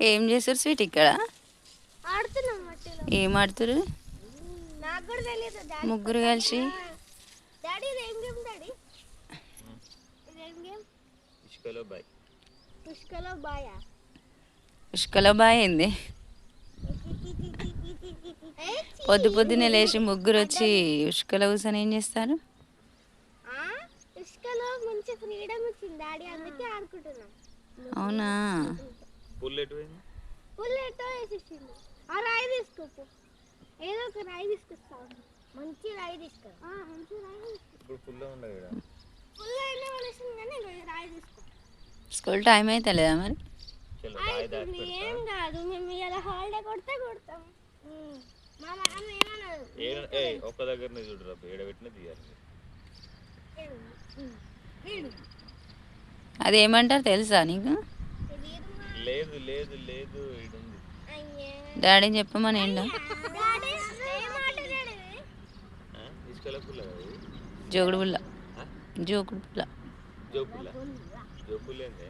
ఏం చేస్తారు స్వీట్ ఇక్కడ? ఆడుతున్నాం మట్టిలో. ఏం ఆడుతురు నాకు కూడా తెలియదు డాడీ. ముగ్గురు కలిసి? డాడీ ఇది ఏం గేమ్ డాడీ? ఇదేం గేమ్? ఇష్కలో బాయ్. పుష్కలో బాయా? పుష్కలో బాయ్ ఏంది? పొద్దు పొద్దునే లేచి ముగ్గురు వచ్చి ఉష్కలో కూర్చొని ఏం చేస్తారు? పుష్కలో మంచి ఫ్రీడమ్ ఇచ్చింది డాడీ, అందుకే ఆడుకుంటున్నాం. అవునా? పుల్లెట్ వేసేసింది. ఆ రాయి తీసుకో, ఏదో ఒక రాయి తీసుకొస్తావు. మంచి రాయి తీసుకో. మంచి రాయి ఇప్పుడు పుల్ల ఉండదు కదా. పుల్ల అయినా వలసింది కానీ రాయి తీసుకో. స్కూల్ టైం అయితే లేదా మరి? ఏం కాదు, మేము ఇలా హాలిడే కొడితే కొడతాం. మా నాన్న ఏమన్నారు? ఒక్క దగ్గరనే చూడరా, ఏడబెట్టిన తీయాలి. అదేమంటారు తెలుసా నీకు? లేదు లేదు లేదు, ఇది ఉంది. డాడీని చెప్పమని ఏంటో. ఇష్కల పుల్ల కదా, జోగుడు పుల్ల. జోకుడు పుల్ల. జోపుల్ల. జోపుల్లేందే.